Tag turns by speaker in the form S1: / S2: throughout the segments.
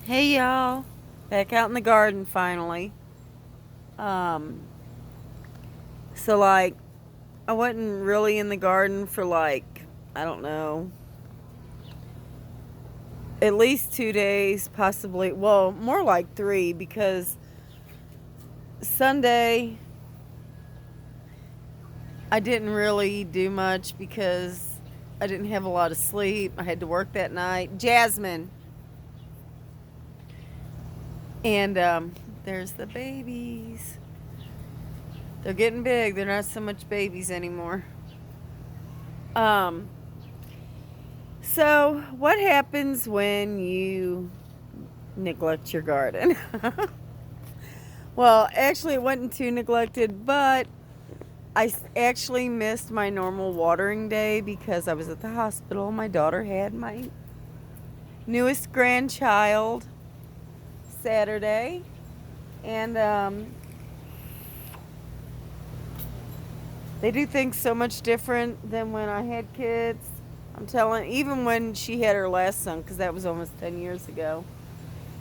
S1: Hey y'all, back out in the garden finally. Um, so I wasn't really in the garden for I don't know, at least 2 days, possibly, well, more like three because Sunday I didn't really do much because I didn't have a lot of sleep. I had to work that night. Jasmine. And there's the babies. They're getting big. They're not so much babies anymore. Um, So, what happens when you neglect your garden? Well, actually, it wasn't too neglected, but actually missed my normal watering day because I was at the hospital. My daughter had my newest grandchild Saturday, and they do things so much different than when I had kids. I'm telling, even when she had her last son, because that was almost 10 years ago.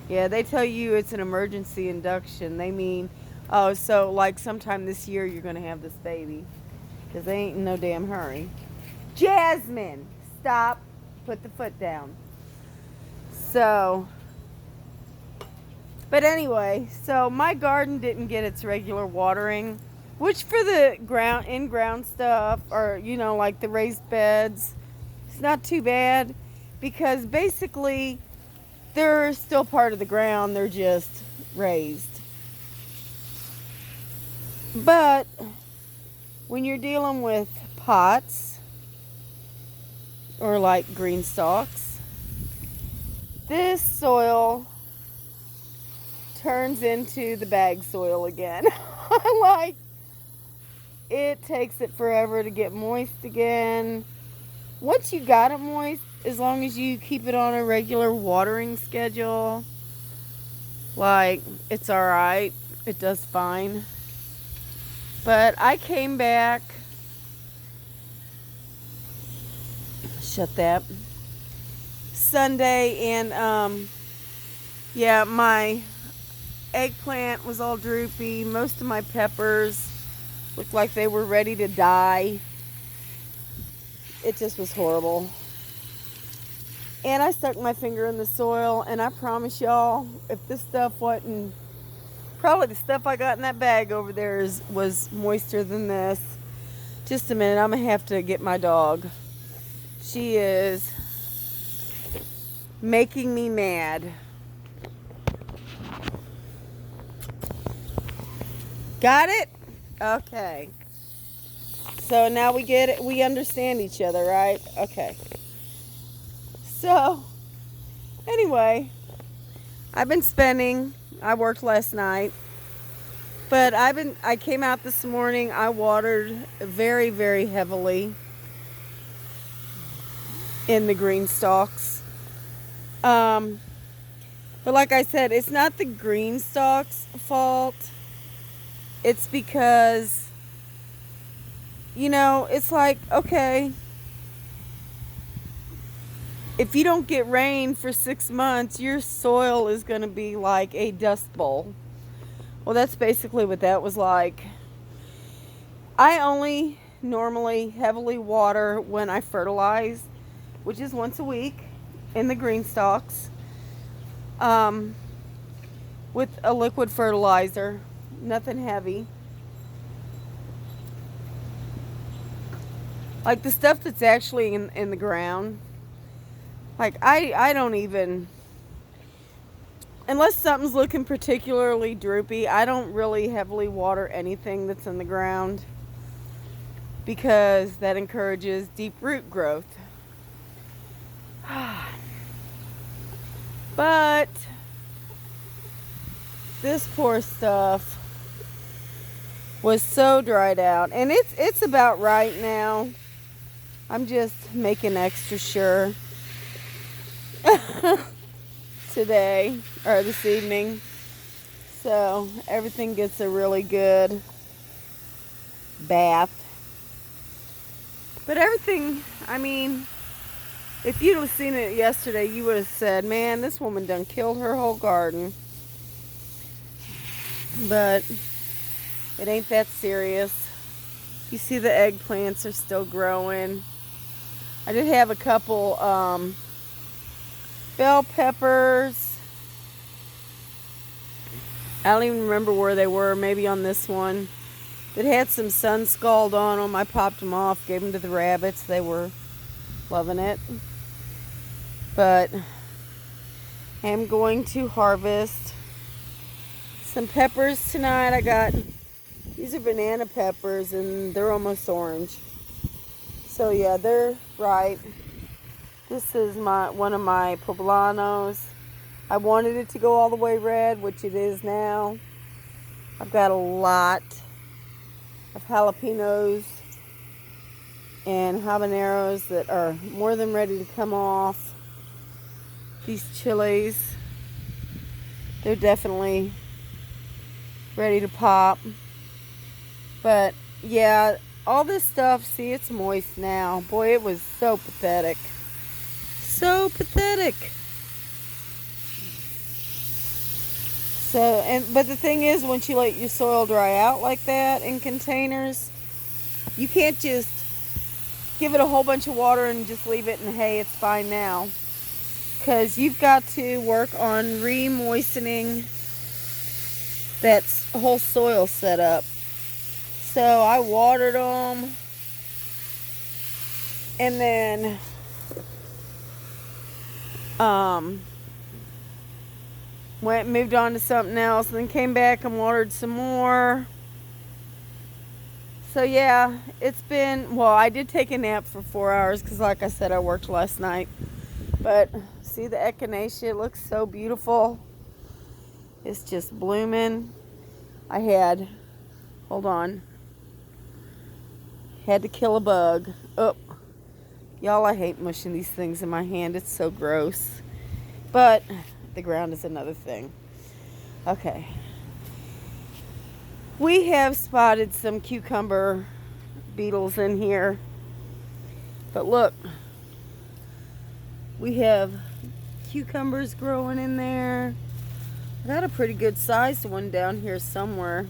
S1: Yeah, they tell you it's an emergency induction. They mean, oh, so like sometime this year you're going to have this baby. Because they ain't in no damn hurry. Jasmine, stop. Put the foot down. So, but anyway, so my garden didn't get its regular watering, which for the in-ground stuff, or, like the raised beds, it's not too bad because basically they're still part of the ground. They're just raised. But when you're dealing with pots or like green stalks, this soil turns into the bag soil again. Like, it takes it forever to get moist again. Once you got it moist, as long as you keep it on a regular watering schedule, like, it's alright. It does fine. But I came back, shut that, Sunday, and yeah, my eggplant was all droopy. Most of my peppers looked like they were ready to die. It just was horrible. And I stuck my finger in the soil, and I promise y'all, if this stuff wasn't, probably the stuff I got in that bag over there was moister than this. Just a minute, I'm gonna have to get my dog. She is making me mad. Got it? Okay. So now we get it. We understand each other, right? Okay. So, anyway, I worked last night, but I came out this morning. I watered very, very heavily in the green stalks. But like I said, it's not the green stalks' fault. It's because, it's like, okay, if you don't get rain for 6 months, your soil is going to be like a dust bowl. Well, that's basically what that was like. I only normally heavily water when I fertilize, which is once a week in the green stalks, with a liquid fertilizer, nothing heavy. Like the stuff that's actually in the ground, like I don't even, unless something's looking particularly droopy, I don't really heavily water anything that's in the ground because that encourages deep root growth. But this poor stuff was so dried out, and it's about right now. I'm just making extra sure today or this evening, so everything gets a really good bath. But everything, I mean, If you'd have seen it yesterday, you would have said, man, this woman done killed her whole garden. But it ain't that serious. You see the eggplants are still growing. I did have a couple bell peppers. I don't even remember where they were, maybe on this one. That had some sun scald on them. I popped them off, gave them to the rabbits. They were loving it. But I'm going to harvest some peppers tonight. These are banana peppers and they're almost orange. So yeah, they're right. This is one of my poblanos. I wanted it to go all the way red, which it is now. I've got a lot of jalapenos and habaneros that are more than ready to come off. These chilies, they're definitely ready to pop. But yeah, all this stuff, see, it's moist now. Boy, it was so pathetic. So pathetic. But the thing is, once you let your soil dry out like that in containers, you can't just give it a whole bunch of water and just leave it and hey, it's fine now. Because you've got to work on re-moistening that whole soil setup. So I watered them and then moved on to something else, and then came back and watered some more. So yeah, I did take a nap for 4 hours because like I said, I worked last night. But see the echinacea, it looks so beautiful. It's just blooming. Had to kill a bug. Oh, y'all, I hate mushing these things in my hand. It's so gross. But the ground is another thing. Okay. We have spotted some cucumber beetles in here. But look, we have cucumbers growing in there. I got a pretty good sized one down here somewhere.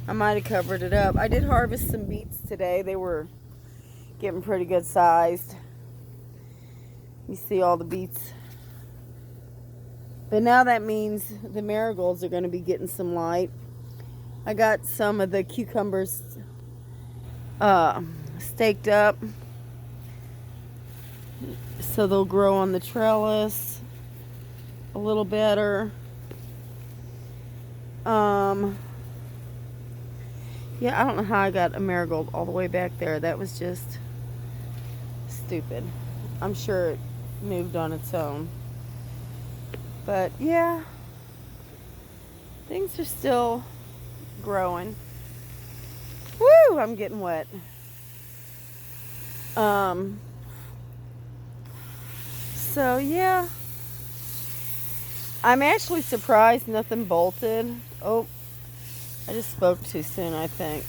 S1: I might have covered it up. I did harvest some beets today. They were getting pretty good sized. You see all the beets. But now that means the marigolds are going to be getting some light. I got some of the cucumbers staked up so they'll grow on the trellis a little better. Yeah, I don't know how I got a marigold all the way back there. That was just stupid. I'm sure it moved on its own. But yeah, things are still growing. Woo, I'm getting wet. So yeah, I'm actually surprised nothing bolted. Oh, I just spoke too soon, I think.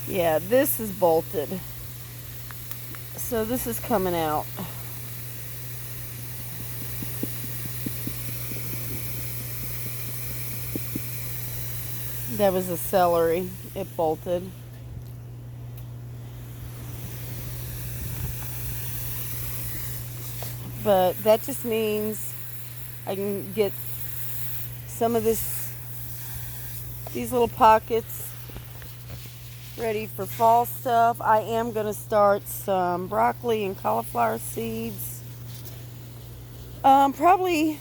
S1: Yeah, this is bolted. So this is coming out. That was a celery. It bolted. But that just means I can get some of these little pockets ready for fall stuff. I am going to start some broccoli and cauliflower seeds. Probably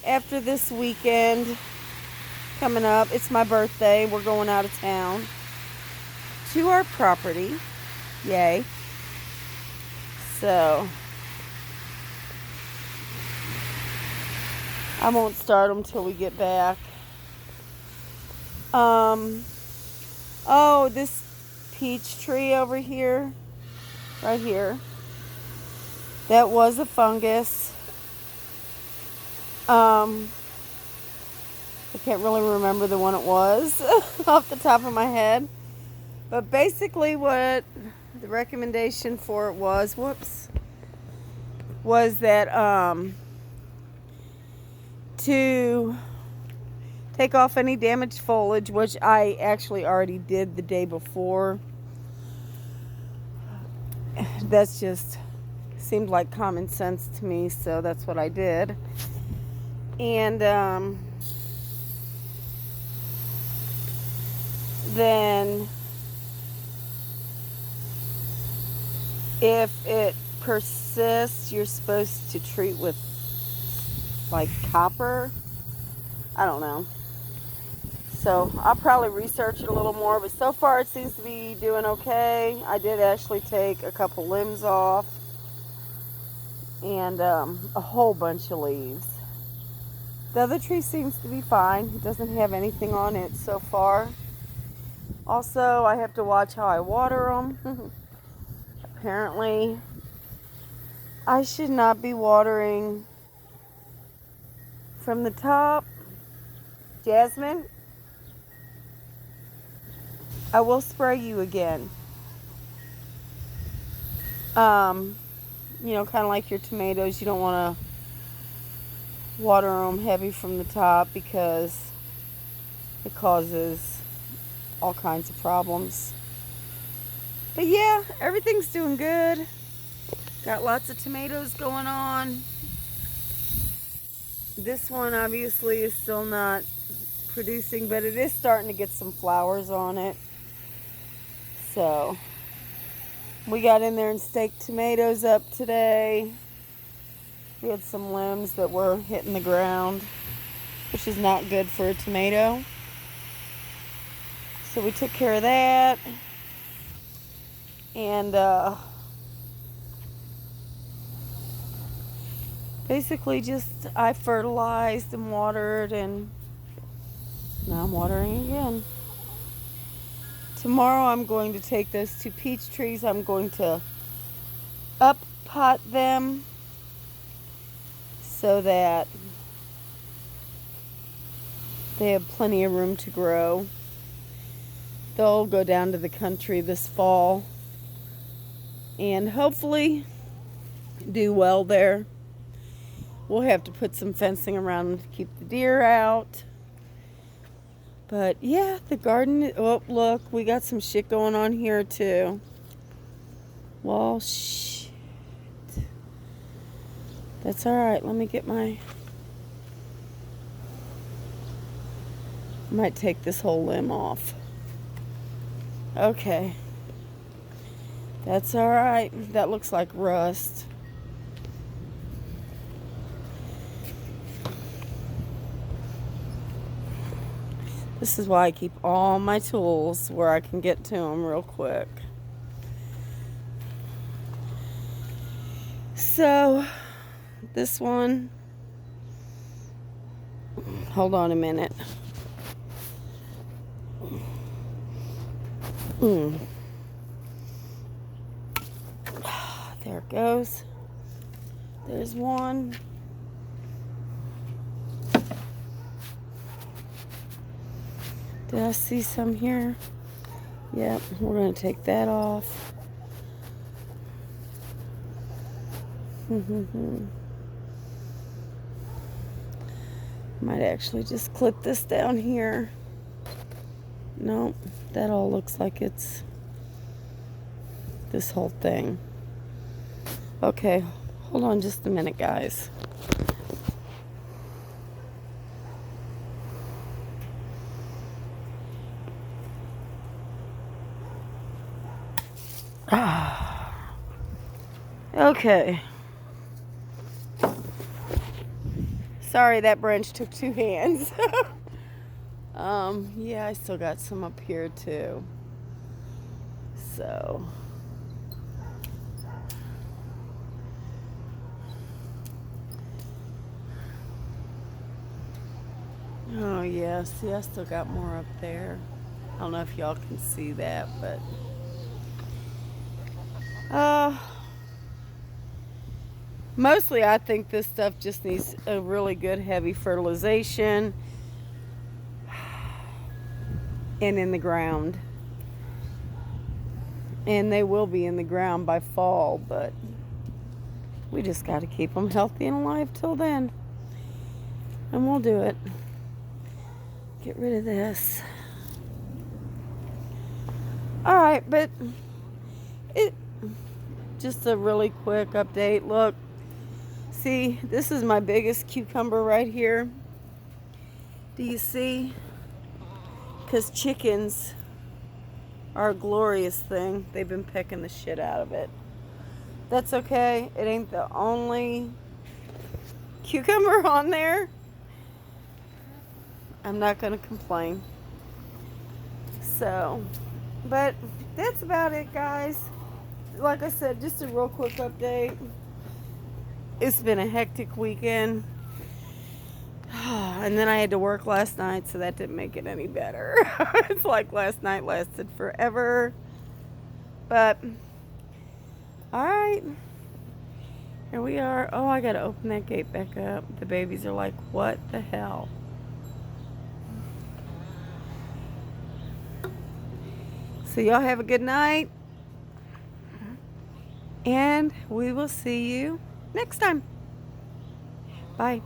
S1: after this weekend coming up. It's my birthday. We're going out of town to our property. Yay. So I won't start them till we get back. Oh, this peach tree over here, right here, that was a fungus. I can't really remember the one it was off the top of my head. But basically what the recommendation for it was, was that to take off any damaged foliage, which I actually already did the day before. That's just seemed like common sense to me, so that's what I did. And then if it persists, you're supposed to treat with like copper. I don't know. So I'll probably research it a little more, but so far it seems to be doing okay. I did actually take a couple limbs off and a whole bunch of leaves. The other tree seems to be fine. It doesn't have anything on it so far. Also, I have to watch how I water them. Apparently, I should not be watering from the top. Jasmine, I will spray you again. You know, kind of like your tomatoes, you don't want to water them heavy from the top because it causes all kinds of problems. But yeah, everything's doing good. Got lots of tomatoes going on. This one obviously is still not producing, but it is starting to get some flowers on it. So we got in there and staked tomatoes up today. We had some limbs that were hitting the ground, which is not good for a tomato. So we took care of that. And basically just I fertilized and watered, and now I'm watering again. Tomorrow I'm going to take those 2 peach trees. I'm going to up pot them so that they have plenty of room to grow. They'll go down to the country this fall and hopefully do well there. We'll have to put some fencing around to keep the deer out. But yeah, the garden, oh look, we got some shit going on here too. Well, shit. That's alright, let me get my... Might take this whole limb off. Okay. That's alright. That looks like rust. This is why I keep all my tools where I can get to them real quick. So, this one, hold on a minute. There it goes. There's one. Did I see some here? Yep, we're going to take that off. Might actually just clip this down here. Nope, that all looks like it's this whole thing. Okay, hold on just a minute, guys. Okay. Sorry, that branch took 2 hands. Yeah, I still got some up here too. So. Oh yeah, see, I still got more up there. I don't know if y'all can see that, but mostly I think this stuff just needs a really good heavy fertilization and in the ground. And they will be in the ground by fall, but we just got to keep them healthy and alive till then. And we'll do it. Get rid of this. Alright, but it just a really quick update. Look, see, this is my biggest cucumber right here. Do you see? Because chickens are a glorious thing. They've been pecking the shit out of it. That's okay. It ain't the only cucumber on there. I'm not going to complain. So, but that's about it, guys. Like I said, just a real quick update. It's been a hectic weekend. And then I had to work last night, so that didn't make it any better. It's like last night lasted forever. But, alright. Here we are. Oh, I gotta open that gate back up. The babies are like, what the hell? So y'all have a good night. And we will see you next time. Bye.